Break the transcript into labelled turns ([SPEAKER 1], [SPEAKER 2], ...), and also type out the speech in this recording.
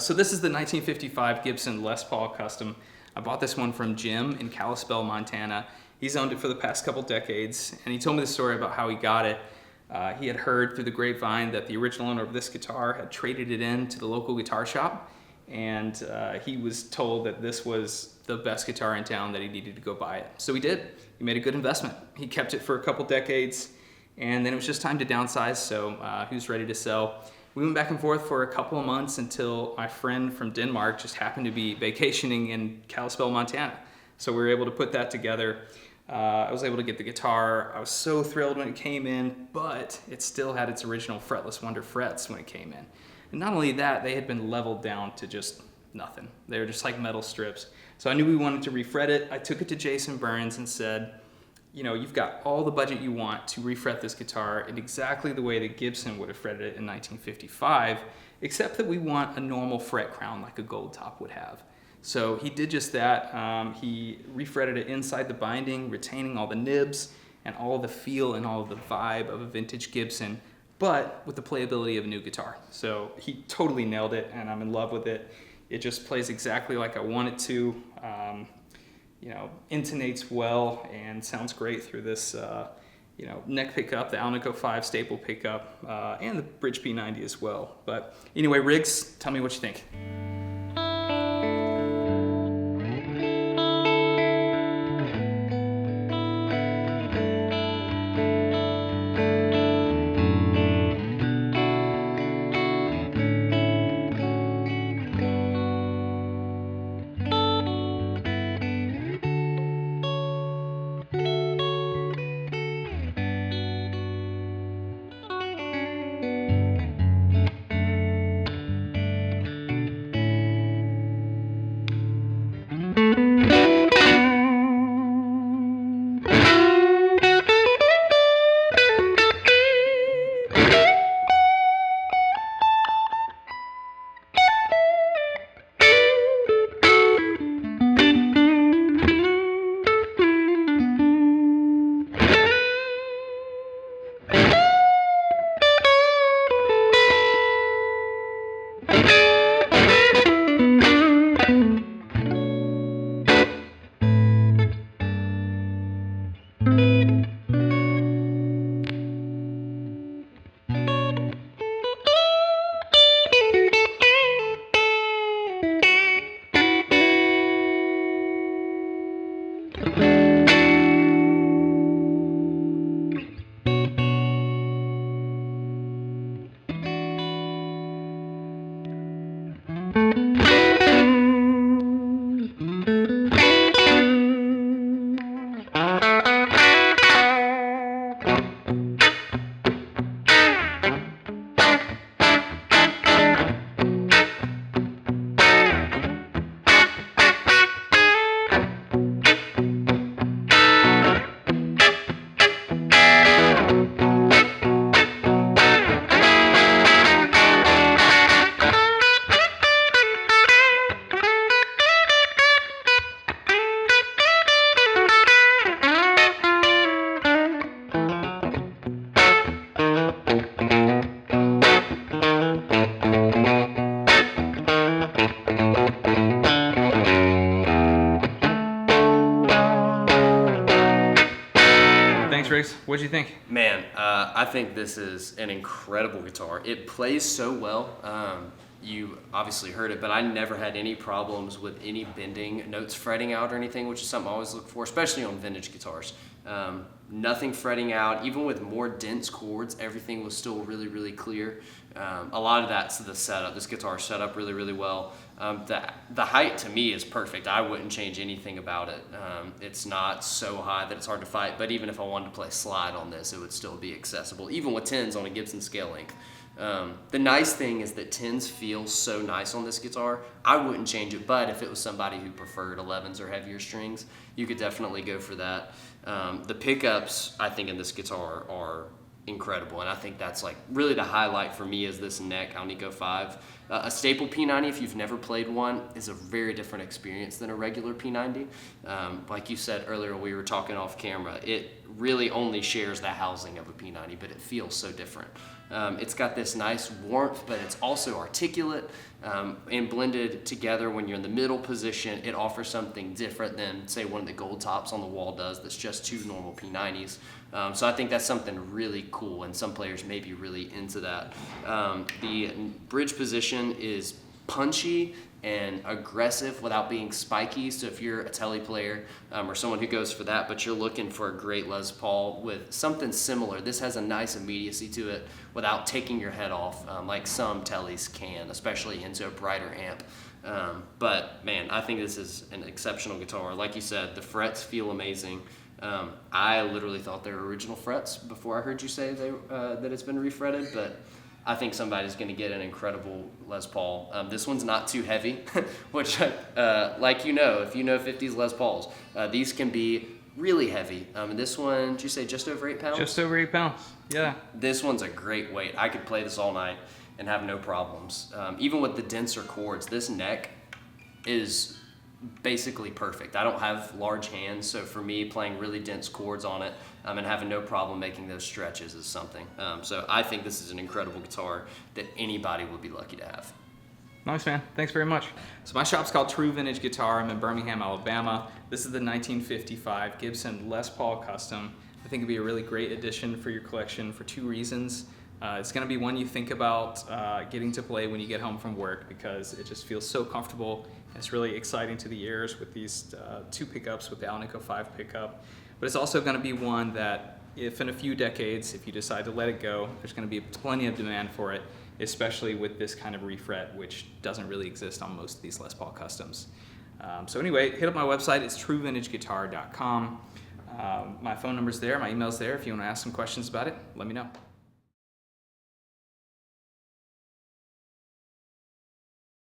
[SPEAKER 1] So this is the 1955 Gibson Les Paul Custom. I bought this one from Jim in Kalispell, Montana. He's owned it for the past couple decades, and he told me the story about how he got it. He had heard through the grapevine that the original owner of this guitar had traded it in to the local guitar shop, and he was told that this was the best guitar in town, that he needed to go buy it. So he did. He made a good investment. He kept it for a couple decades, and then it was just time to downsize, so he was ready to sell. We went back and forth for a couple of months until my friend from Denmark just happened to be vacationing in Kalispell, Montana. So we were able to put that together. I was able to get the guitar. I was so thrilled when it came in, but it still had its original fretless Wonder frets when it came in. And not only that, they had been leveled down to just nothing. They were just like metal strips. So I knew we wanted to refret it. I took it to Jason Burns and said, you know, you've got all the budget you want to refret this guitar in exactly the way that Gibson would have fretted it in 1955, except that we want a normal fret crown like a gold top would have. So he did just that. He refretted it inside the binding, retaining all the nibs and all the feel and all the vibe of a vintage Gibson, but with the playability of a new guitar. So he totally nailed it, and I'm in love with it. It just plays exactly like I want it to. You know, intonates well and sounds great through this, you know, neck pickup, the Alnico 5 staple pickup, and the bridge P90 as well. But anyway, Riggs, tell me what you think. Riggs, what'd you think?
[SPEAKER 2] Man, I think this is an incredible guitar. It plays so well. You obviously heard it, but I never had any problems with any bending, notes fretting out or anything, which is something I always look for, especially on vintage guitars. Nothing fretting out. Even with more dense chords, everything was still really, really clear. A lot of that's the setup. This guitar is set up really, really well. The height to me is perfect. I wouldn't change anything about it. It's not so high that it's hard to fight, but even if I wanted to play slide on this, it would still be accessible, even with 10s on a Gibson scale length. The nice thing is that 10s feel so nice on this guitar. I wouldn't change it, but if it was somebody who preferred 11s or heavier strings, you could definitely go for that. The pickups, I think, in this guitar are incredible, and I think that's like really the highlight for me is this neck Alnico 5. A staple P90, if you've never played one, is a very different experience than a regular P90. Like you said earlier, we were talking off camera, it really only shares the housing of a P90, but it feels so different. It's got this nice warmth, but it's also articulate, and blended together when you're in the middle position, it offers something different than, say, one of the gold tops on the wall does that's just two normal P90s. So I think that's something really cool, and some players may be really into that. The bridge position is punchy and aggressive without being spiky. So if you're a telly player or someone who goes for that, but you're looking for a great Les Paul with something similar, this has a nice immediacy to it without taking your head off, like some tellies can, especially into a brighter amp. But man, I think this is an exceptional guitar. Like you said, the frets feel amazing. I literally thought they were original frets before I heard you say that it's been refretted, but I think somebody's going to get an incredible Les Paul. This one's not too heavy, which, like if you know 50s Les Pauls, these can be really heavy. This one, did you say just over 8 pounds?
[SPEAKER 1] Just over 8 pounds, yeah.
[SPEAKER 2] This one's a great weight. I could play this all night and have no problems. Even with the denser chords, this neck is basically perfect. I don't have large hands, so for me, playing really dense chords on it and having no problem making those stretches is something. So I think this is an incredible guitar that anybody would be lucky to have.
[SPEAKER 1] Nice, man. Thanks very much. So my shop's called True Vintage Guitar. I'm in Birmingham, Alabama. This is the 1955 Gibson Les Paul Custom. I think it'd be a really great addition for your collection for 2 reasons. It's going to be one you think about getting to play when you get home from work, because it just feels so comfortable. It's really exciting to the ears with these 2 pickups with the Alnico 5 pickup. But it's also going to be one that, if in a few decades, if you decide to let it go, there's going to be plenty of demand for it, especially with this kind of refret, which doesn't really exist on most of these Les Paul Customs. So anyway, hit up my website. It's truevintageguitar.com. My phone number's there. My email's there. If you want to ask some questions about it, let me know.